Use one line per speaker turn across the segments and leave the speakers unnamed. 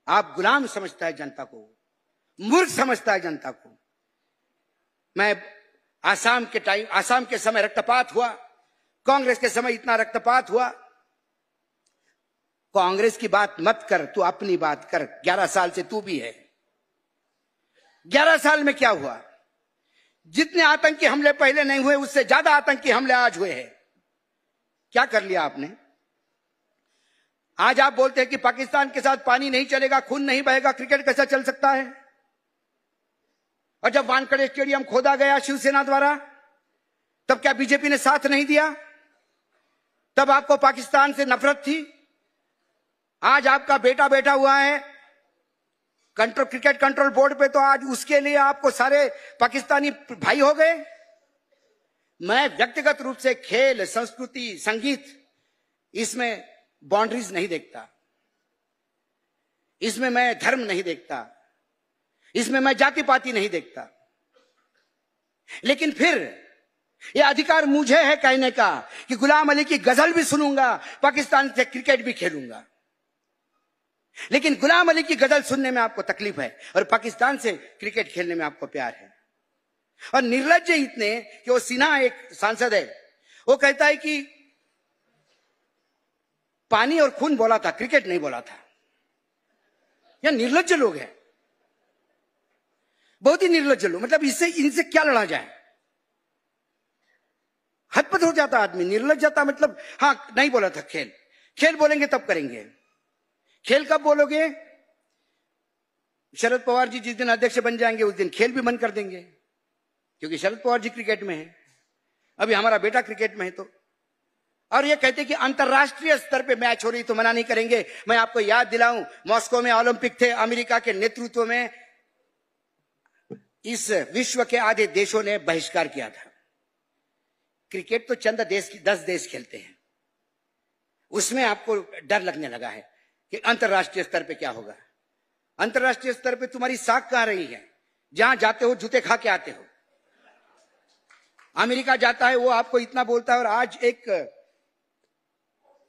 आप गुलाम समझता है जनता को, मूर्ख समझता है जनता को। मैं आसाम के समय रक्तपात हुआ, कांग्रेस के समय इतना रक्तपात हुआ। कांग्रेस की बात मत कर, तू अपनी बात कर। 11 साल से तू भी है। 11 साल में क्या हुआ? जितने आतंकी हमले पहले नहीं हुए, उससे ज्यादा आतंकी हमले आज हुए हैं। क्या कर लिया आपने? आज आप बोलते हैं कि पाकिस्तान के साथ पानी नहीं चलेगा, खून नहीं बहेगा, क्रिकेट कैसा चल सकता है? और जब वानखेड़े स्टेडियम खोदा गया शिवसेना द्वारा, तब क्या बीजेपी ने साथ नहीं दिया? तब आपको पाकिस्तान से नफरत थी। आज आपका बेटा बैठा हुआ है क्रिकेट कंट्रोल बोर्ड पे, तो आज उसके लिए आपको सारे पाकिस्तानी भाई हो गए। मैं व्यक्तिगत रूप से खेल, संस्कृति, संगीत, इसमें बाउंड्रीज नहीं देखता, इसमें मैं धर्म नहीं देखता, इसमें मैं जाति पाति नहीं देखता। लेकिन फिर यह अधिकार मुझे है कहने का कि गुलाम अली की गजल भी सुनूंगा, पाकिस्तान से क्रिकेट भी खेलूंगा। लेकिन गुलाम अली की गजल सुनने में आपको तकलीफ है और पाकिस्तान से क्रिकेट खेलने में आपको प्यार है। और निर्लज्ज इतने कि वो सिन्हा, एक सांसद है, वो कहता है कि पानी और खून बोला था, क्रिकेट नहीं बोला था। यह निर्लज्ज लोग हैं, बहुत ही निर्लज्ज लोग। मतलब इनसे क्या लड़ा जाए? हदपद हो जाता आदमी। निर्लज्जता मतलब, हाँ नहीं बोला था, खेल बोलेंगे तब करेंगे। खेल कब बोलोगे? शरद पवार जी जिस दिन अध्यक्ष बन जाएंगे उस दिन खेल भी बंद कर देंगे, क्योंकि शरद पवार जी क्रिकेट में है, अभी हमारा बेटा क्रिकेट में है। तो और ये कहते कि अंतरराष्ट्रीय स्तर पे मैच हो रही तो मना नहीं करेंगे। मैं आपको याद दिलाऊं, मॉस्को में ओलंपिक थे, अमेरिका के नेतृत्व में इस विश्व के आधे देशों ने बहिष्कार किया था। क्रिकेट तो चंद 10 देश खेलते हैं, उसमें आपको डर लगने लगा है कि अंतरराष्ट्रीय स्तर पे क्या होगा। अंतरराष्ट्रीय स्तर पे तुम्हारी साख कहां रही है? जहां जाते हो जूते खा के आते हो। अमेरिका जाता है, वो आपको इतना बोलता है। और आज एक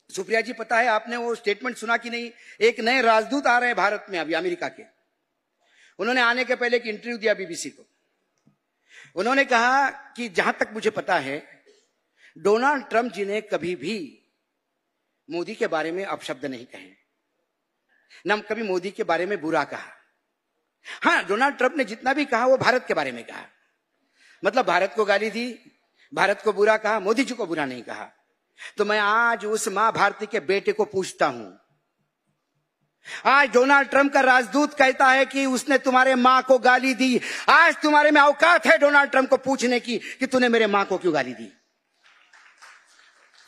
सुप्रिया जी, पता है आपने वो स्टेटमेंट सुना कि नहीं? एक नए राजदूत आ रहे हैं भारत में अभी, अमेरिका के। उन्होंने आने के पहले एक इंटरव्यू दिया बीबीसी को। उन्होंने कहा कि जहां तक मुझे पता है, डोनाल्ड ट्रंप जी ने कभी भी मोदी के बारे में अपशब्द नहीं कहे, न कभी मोदी के बारे में बुरा कहा। हाँ, डोनाल्ड ट्रंप ने जितना भी कहा वो भारत के बारे में कहा, मतलब भारत को गाली दी, भारत को बुरा कहा, मोदी जी को बुरा नहीं कहा। तो मैं आज उस मां भारती के बेटे को पूछता हूं, आज डोनाल्ड ट्रंप का राजदूत कहता है कि उसने तुम्हारे मां को गाली दी। आज तुम्हारे में औकात है डोनाल्ड ट्रंप को पूछने की कि तूने मेरे मां को क्यों गाली दी?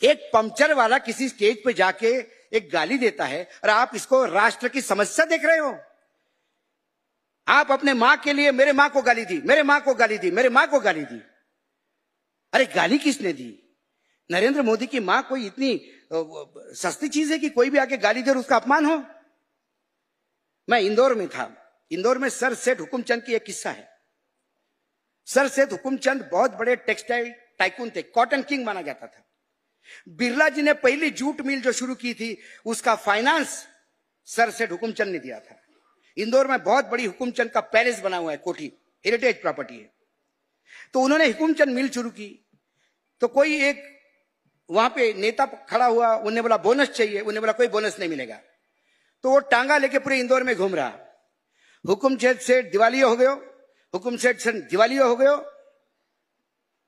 एक पंक्चर वाला किसी स्टेज पे जाके एक गाली देता है और आप इसको राष्ट्र की समस्या देख रहे हो। आप अपने मां के लिए मेरे मां को गाली दी, मेरे मां को गाली दी, मेरे मां को गाली दी। अरे गाली किसने दी? नरेंद्र मोदी की मां कोई इतनी सस्ती चीज है कि कोई भी आके गाली दे और उसका अपमान हो? मैं इंदौर में था। इंदौर में सर सेठ हुकुमचंद की एक किस्सा है। सर सेठ हुकुमचंद बहुत बड़े टेक्सटाइल टाइकून थे, कॉटन किंग माना जाता था। बिरला जी ने पहली जूट मिल जो शुरू की थी, उसका फाइनेंस सर सेठ हुकुमचंद ने दिया था। इंदौर में बहुत बड़ी हुकुमचंद का पैलेस बना हुआ है, कोठी, हेरिटेज प्रॉपर्टी है। तो उन्होंने हुकुमचंद मिल शुरू की। तो कोई एक वहां पे नेता खड़ा हुआ, उन्होंने बोला बोनस चाहिए, उन्होंने बोला कोई बोनस नहीं मिलेगा। तो वो टांगा लेके पूरे इंदौर में घूम रहा। हुकुमचंद सेठ दिवालिया हो गयो, हुकुमचंद सेठ दिवालिया हो गयो।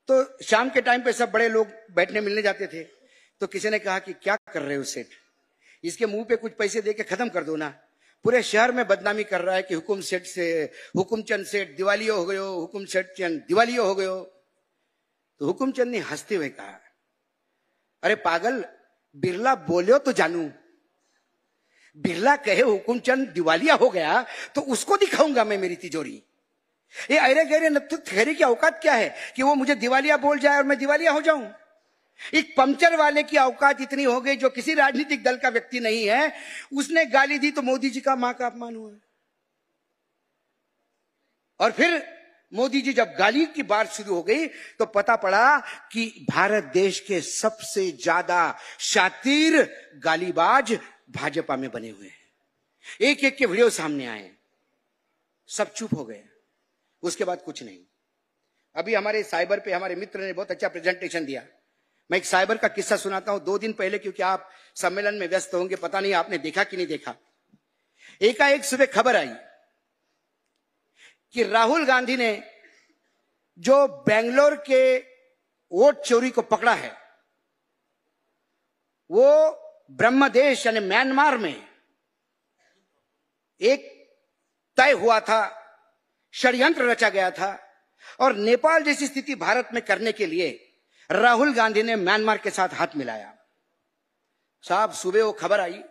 तो शाम के टाइम पे सब बड़े लोग बैठने मिलने जाते थे। तो किसी ने कहा कि क्या कर रहे हो सेठ, इसके मुंह पे कुछ पैसे दे के खत्म कर दो ना। पूरे शहर में बदनामी कर रहा है कि हुकुमचंद सेठ दिवालिया हो गयो, हुकुमचंद दिवालिया हो गयो। तो हुकुमचंद ने हंसते हुए कहा, अरे पागल, बिरला बोलो तो जानू। बिरला कहे हुकुमचंद दिवालिया हो गया तो उसको दिखाऊंगा मैं मेरी तिजोरी। ये अरे गहरे नत्थु ठहरे की औकात क्या है कि वो मुझे दिवालिया बोल जाए और मैं दिवालिया हो जाऊं? एक पंक्चर वाले की औकात इतनी हो गई, जो किसी राजनीतिक दल का व्यक्ति नहीं है, उसने गाली दी तो मोदी जी का मां का अपमान हुआ। और फिर मोदी जी जब गाली की बात शुरू हो गई तो पता पड़ा कि भारत देश के सबसे ज्यादा शातिर गालीबाज भाजपा में बने हुए हैं। एक एक के वीडियो सामने आए, सब चुप हो गए, उसके बाद कुछ नहीं। अभी हमारे साइबर पे हमारे मित्र ने बहुत अच्छा प्रेजेंटेशन दिया। मैं एक साइबर का किस्सा सुनाता हूं। 2 दिन पहले, क्योंकि आप सम्मेलन में व्यस्त होंगे, पता नहीं आपने देखा कि नहीं देखा, एकाएक सुबह खबर आई कि राहुल गांधी ने जो बेंगलोर के वोट चोरी को पकड़ा है, वो ब्रह्मदेश यानी म्यांमार में एक तय हुआ था, षड्यंत्र रचा गया था, और नेपाल जैसी स्थिति भारत में करने के लिए राहुल गांधी ने म्यांमार के साथ हाथ मिलाया। साहब, सुबह वो खबर आई,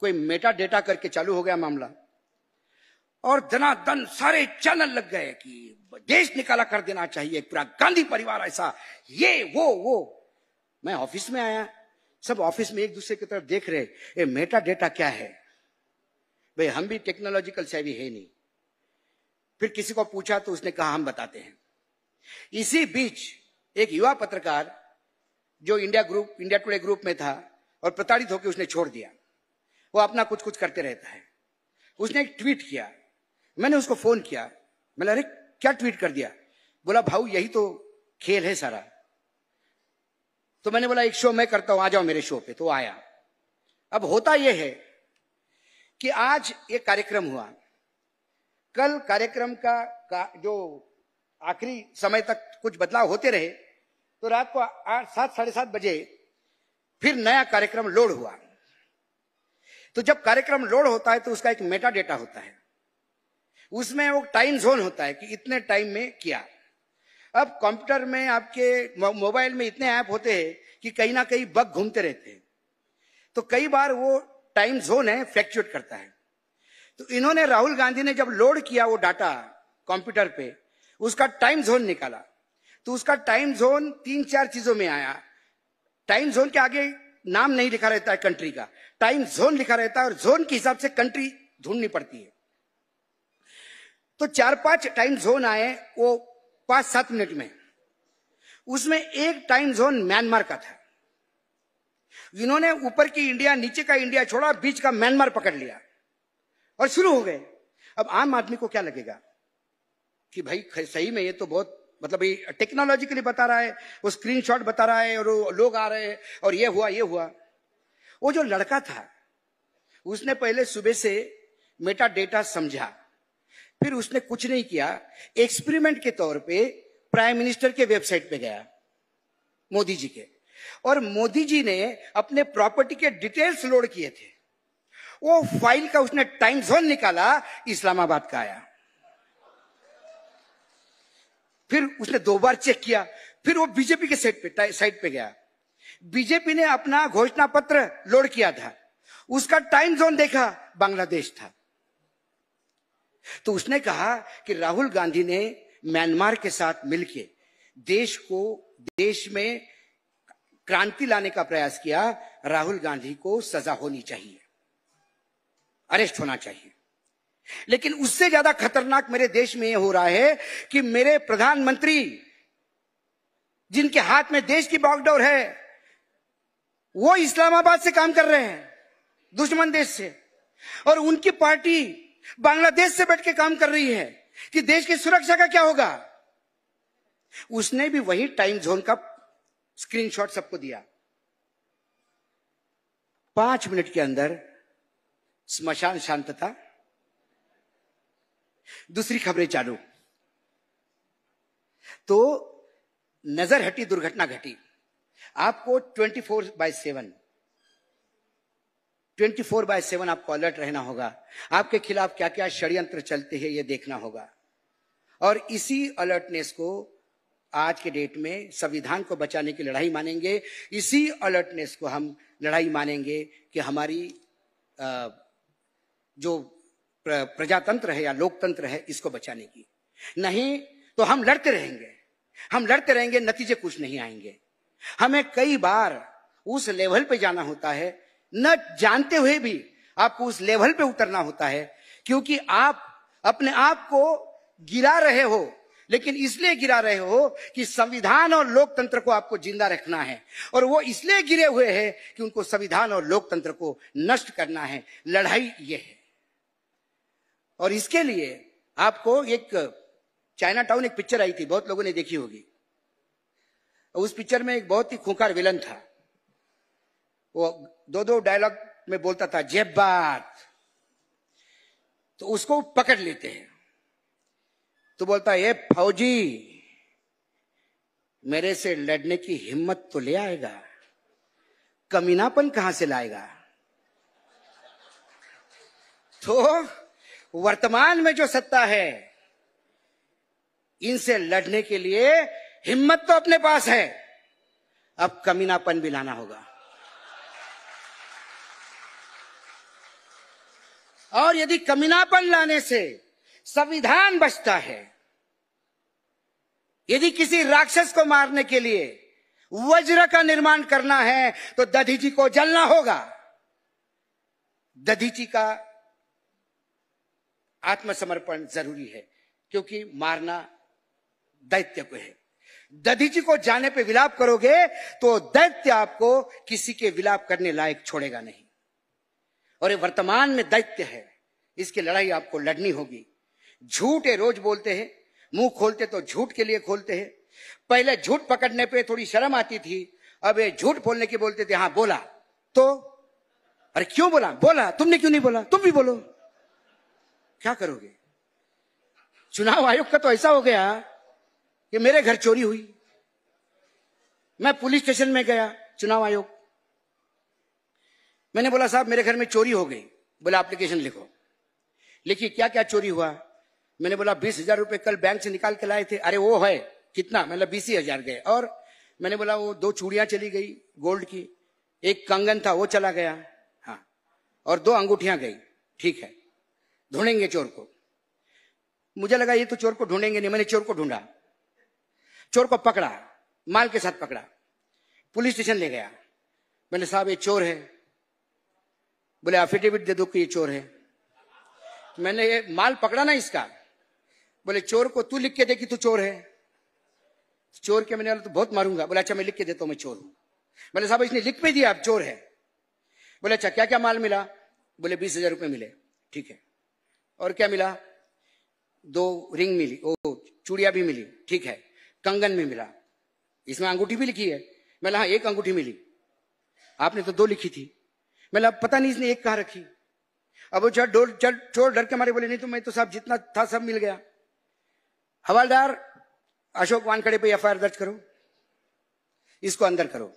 कोई मेटा डेटा करके चालू हो गया मामला, और धनाधन सारे चैनल लग गए कि देश निकाला कर देना चाहिए, पूरा गांधी परिवार ऐसा, ये वो। मैं ऑफिस में आया, सब ऑफिस में एक दूसरे की तरफ देख रहे, ये मेटा डेटा क्या है भाई, हम भी टेक्नोलॉजिकल सेवी है नहीं। फिर किसी को पूछा तो उसने कहा हम बताते हैं। इसी बीच एक युवा पत्रकार जो इंडिया टुडे ग्रुप में था और प्रताड़ित होकर उसने छोड़ दिया, वो अपना कुछ कुछ करते रहता है, उसने एक ट्वीट किया। मैंने उसको फोन किया, मैंने अरे क्या ट्वीट कर दिया? बोला भाऊ यही तो खेल है सारा। तो मैंने बोला एक शो मैं करता हूं, आ जाओ मेरे शो पे। तो आया। अब होता यह है कि आज एक कार्यक्रम हुआ, कल कार्यक्रम का जो आखिरी समय तक कुछ बदलाव होते रहे, तो रात को 7 साढ़े 7 बजे फिर नया कार्यक्रम लोड हुआ। तो जब कार्यक्रम लोड होता है तो उसका एक मेटा डेटा होता है, उसमें वो टाइम जोन होता है कि इतने टाइम में किया। अब कंप्यूटर में, आपके मोबाइल में इतने ऐप होते हैं कि कहीं ना कहीं बग घूमते रहते हैं, तो कई बार वो टाइम जोन है फ्लैक्चुएट करता है। तो इन्होंने, राहुल गांधी ने जब लोड किया वो डाटा कंप्यूटर पे, उसका टाइम जोन निकाला, तो उसका टाइम जोन 3-4 चीजों में आया। टाइम जोन के आगे नाम नहीं लिखा रहता है कंट्री का, टाइम जोन लिखा रहता है, और जोन के हिसाब से कंट्री ढूंढनी पड़ती है। तो 4-5 टाइम जोन आए वो 5-7 मिनट में। उसमें एक टाइम जोन म्यांमार का था। इन्होंने ऊपर की इंडिया, नीचे का इंडिया छोड़ा, बीच का म्यांमार पकड़ लिया और शुरू हो गए। अब आम आदमी को क्या लगेगा कि भाई सही में ये तो बहुत, मतलब ये टेक्नोलॉजिकली बता रहा है, वो स्क्रीनशॉट बता रहा है, और लोग आ रहे हैं, और ये हुआ। वो जो लड़का था उसने पहले सुबह से मेटा डेटा समझा, फिर उसने कुछ नहीं किया, एक्सपेरिमेंट के तौर पे प्राइम मिनिस्टर के वेबसाइट पे गया, मोदी जी के, और मोदी जी ने अपने प्रॉपर्टी के डिटेल्स लोड किए थे। वो फाइल का उसने टाइम जोन निकाला, इस्लामाबाद का आया। फिर उसने 2 बार चेक किया, फिर वो बीजेपी के साइट पे गया, बीजेपी ने अपना घोषणा पत्र लोड किया था, उसका टाइम जोन देखा, बांग्लादेश था। तो उसने कहा कि राहुल गांधी ने म्यांमार के साथ मिलकर देश में क्रांति लाने का प्रयास किया, राहुल गांधी को सजा होनी चाहिए, अरेस्ट होना चाहिए। लेकिन उससे ज्यादा खतरनाक मेरे देश में यह हो रहा है कि मेरे प्रधानमंत्री, जिनके हाथ में देश की बागडोर है, वो इस्लामाबाद से काम कर रहे हैं, दुश्मन देश से, और उनकी पार्टी बांग्लादेश से बैठ के काम कर रही है कि देश की सुरक्षा का क्या होगा। उसने भी वही टाइम जोन का स्क्रीनशॉट सबको दिया। 5 मिनट के अंदर स्मशान शांतता, दूसरी खबरें चालू। तो नजर हटी, दुर्घटना घटी। आपको 24/7 आपको अलर्ट रहना होगा। आपके खिलाफ क्या क्या षड्यंत्र चलते हैं ये देखना होगा। और इसी अलर्टनेस को आज के डेट में संविधान को बचाने की लड़ाई मानेंगे। इसी अलर्टनेस को हम लड़ाई मानेंगे कि हमारी जो प्रजातंत्र है या लोकतंत्र है, इसको बचाने की। नहीं तो हम लड़ते रहेंगे, नतीजे कुछ नहीं आएंगे। हमें कई बार उस लेवल पे जाना होता है, न जानते हुए भी आपको उस लेवल पे उतरना होता है, क्योंकि आप अपने आप को गिरा रहे हो, लेकिन इसलिए गिरा रहे हो कि संविधान और लोकतंत्र को आपको जिंदा रखना है, और वो इसलिए गिरे हुए हैं कि उनको संविधान और लोकतंत्र को नष्ट करना है। लड़ाई ये है। और इसके लिए आपको एक चाइना टाउन एक पिक्चर आई थी, बहुत लोगों ने देखी होगी। उस पिक्चर में एक बहुत ही खूंखार विलन था। वो दो डायलॉग में बोलता था, जेब बात। तो उसको पकड़ लेते हैं, तो बोलता है, ये फौजी मेरे से लड़ने की हिम्मत तो ले आएगा, कमीनापन कहां से लाएगा। तो वर्तमान में जो सत्ता है, इनसे लड़ने के लिए हिम्मत तो अपने पास है, अब कमीनापन भी लाना होगा। और यदि कमीनापन लाने से संविधान बचता है, यदि किसी राक्षस को मारने के लिए वज्र का निर्माण करना है, तो दधीची को जलना होगा। दधीची का आत्मसमर्पण जरूरी है, क्योंकि मारना दैत्य को है। दधीची को जाने पे विलाप करोगे तो दैत्य आपको किसी के विलाप करने लायक छोड़ेगा नहीं। और ये वर्तमान में दैत्य है, इसकी लड़ाई आपको लड़नी होगी। झूठ ये रोज बोलते हैं, मुंह खोलते तो झूठ के लिए खोलते हैं। पहले झूठ पकड़ने पे थोड़ी शर्म आती थी, अब ये झूठ बोलने के बोलते थे। हाँ बोला तो, अरे क्यों बोला, बोला तुमने क्यों नहीं बोला, तुम भी बोलो। क्या करोगे? चुनाव आयोग का तो ऐसा हो गया कि मेरे घर चोरी हुई, मैं पुलिस स्टेशन में गया, चुनाव आयोग, मैंने बोला साहब मेरे घर में चोरी हो गई। बोला एप्लीकेशन लिखो। लिखी, क्या क्या चोरी हुआ? मैंने बोला 20,000 रुपए कल बैंक से निकाल के लाए थे। अरे वो है कितना? मतलब 20,000 गए। और मैंने बोला वो 2 चूड़ियां चली गई गोल्ड की, एक कंगन था वो चला गया, हाँ, और 2 अंगूठियां गई। ठीक है, ढूंढेंगे चोर को। मुझे लगा ये तो चोर को ढूंढेंगे नहीं, मैंने चोर को ढूंढा, चोर को पकड़ा, माल के साथ पकड़ा, पुलिस स्टेशन ले गया। मैंने साहब ये चोर है। बोले एफिडेविट दे दो कि ये चोर है। मैंने ये माल पकड़ा ना इसका। बोले चोर को तू लिख के दे कि तू चोर है। चोर के मैंने बोला तो बहुत मारूंगा। बोले अच्छा मैं लिख के देता हूं मैं चोर हूं। मैंने साहब इसने लिख पे दिया, अब चोर है। बोले अच्छा क्या क्या माल मिला? बोले 20,000 रुपए मिले। ठीक है, और क्या मिला? 2 रिंग मिली, ओ चूड़िया भी मिली। ठीक है, कंगन में मिला, इसमें अंगूठी भी लिखी है। मैंने हाँ 1 अंगूठी मिली, आपने तो 2 लिखी थी। मैंने पता नहीं इसने 1 कहां रखी। अब वो चोर डर के मारे बोले नहीं तो मैं तो साहब जितना था सब मिल गया। हवालदार अशोक वानखड़े पे एफआईआर दर्ज करो, इसको अंदर करो।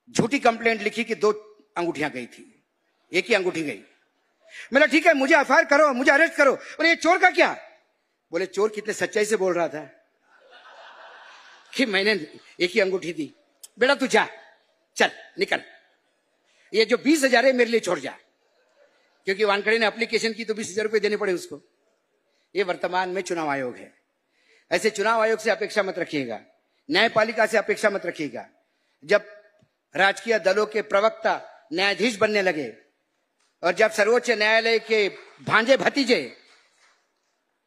झूठी कंप्लेंट लिखी कि 2 अंगूठियां गई थी, 1 ही अंगूठी गई। मैंने ठीक है मुझे एफआईआर करो, मुझे अरेस्ट करो। बोले ये चोर का क्या? बोले चोर कितने सच्चाई से बोल रहा था कि मैंने 1 ही अंगूठी दी। बेटा तू जा, चल निकल, ये जो 20,000 है मेरे लिए छोड़ जा, क्योंकि वानखड़े ने एप्लीकेशन की तो 20,000 रुपए देने पड़े उसको। ये वर्तमान में चुनाव आयोग है। ऐसे चुनाव आयोग से अपेक्षा मत रखिएगा, न्यायपालिका से अपेक्षा मत रखिएगा। जब राजकीय दलों के प्रवक्ता न्यायाधीश बनने लगे और जब सर्वोच्च न्यायालय के भांजे भतीजे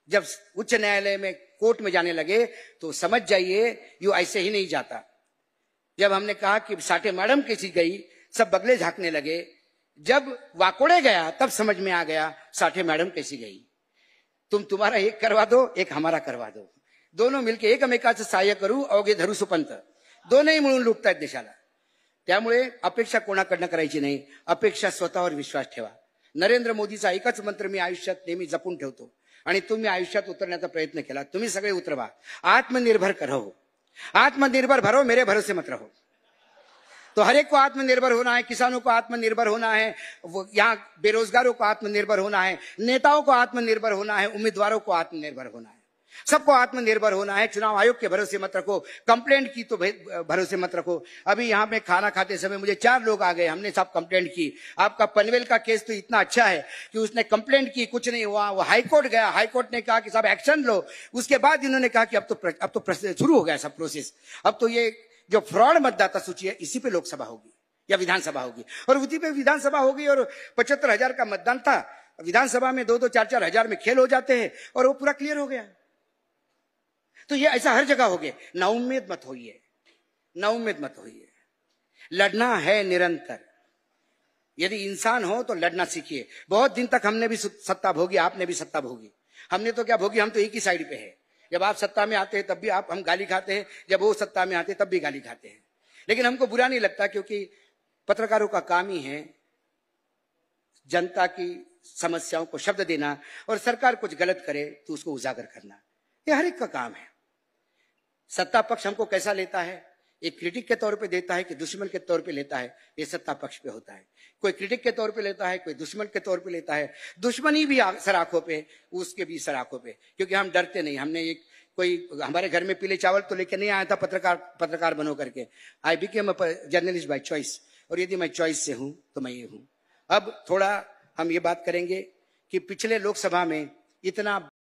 जब उच्च न्यायालय में कोर्ट में जाने लगे, तो समझ जाइए यू ऐसे ही नहीं जाता। जब हमने कहा कि साठे मैडम कैसी गई, सब बगले झांकने लगे। जब वाकोड़े गया तब समझ में आ गया साठे मैडम कैसी गई। तुम्हारा एक करवा दो, एक हमारा करवा दो, दोनों मिलके एकमेकाचं सहाय्य करू अवघे धरू सुपंत, दोनही मिळून लुटतायत देशाला। त्यामुळे अपेक्षा कोणाकडनं करायची नाही, अपेक्षा स्वतःवर विश्वास ठेवा। नरेंद्र मोदीचा एकच मंत्र मी आयुष्यात नेहमी जपून ठेवतो आणि तुम्ही आयुष्यात उतरण्याचा प्रयत्न केला। तुम्ही सगळे उतरवा, आत्मनिर्भर रहो, आत्मनिर्भर भरो, मेरे भरोसे मत रहो। तो हर एक को आत्मनिर्भर होना है, किसानों को आत्मनिर्भर होना है, यहाँ बेरोजगारों को आत्मनिर्भर होना है, नेताओं को आत्मनिर्भर होना है, उम्मीदवारों को आत्मनिर्भर होना है, सबको आत्मनिर्भर होना है। चुनाव आयोग के भरोसे मत रखो, कंप्लेंट की तो भरोसे मत रखो। अभी यहाँ पे खाना खाते समय मुझे 4 लोग आ गए, हमने सब कंप्लेंट की। आपका पनवेल का केस तो इतना अच्छा है कि उसने कंप्लेंट की, कुछ नहीं हुआ, वो हाईकोर्ट गया, हाईकोर्ट ने कहा कि साहब एक्शन लो। उसके बाद इन्होंने कहा कि अब तो शुरू हो गया सब प्रोसेस। अब तो ये जो फ्रॉड मतदाता सूची है इसी पे लोकसभा होगी या विधानसभा होगी, और उसी पे विधानसभा होगी। और 75,000 का मतदान था, विधानसभा में 2-2, 4-4 हजार में खेल हो जाते हैं और वो पूरा क्लियर हो गया। तो ये ऐसा हर जगह हो गया। नाउम्मीद मत होइए, नाउम्मीद मत होइए, लड़ना है निरंतर। यदि इंसान हो तो लड़ना सीखिए। बहुत दिन तक हमने भी सत्ता भोगी, आपने भी सत्ता भोगी। हमने तो क्या भोगी, हम तो एक ही साइड पे है। जब आप सत्ता में आते हैं तब भी हम गाली खाते हैं, जब वो सत्ता में आते हैं तब भी गाली खाते हैं। लेकिन हमको बुरा नहीं लगता, क्योंकि पत्रकारों का काम ही है जनता की समस्याओं को शब्द देना, और सरकार कुछ गलत करे तो उसको उजागर करना। ये हर एक का काम है। सत्ता पक्ष हमको कैसा लेता है, एक क्रिटिक के तौर पे देता है कि दुश्मन के तौर पे लेता है, ये सत्ता पक्ष पे होता है। कोई क्रिटिक के तौर पे लेता है, कोई दुश्मन के तौर पे लेता है। दुश्मनी भी सराखों पे, उसके भी सराखों पे, क्योंकि हम डरते नहीं। हमने एक कोई हमारे घर में पीले चावल तो लेके नहीं आया था पत्रकार बनो करके। I became a journalist by choice, और यदि मैं चॉइस से हूं तो मैं ये हूं। अब थोड़ा हम ये बात करेंगे कि पिछले लोकसभा में इतना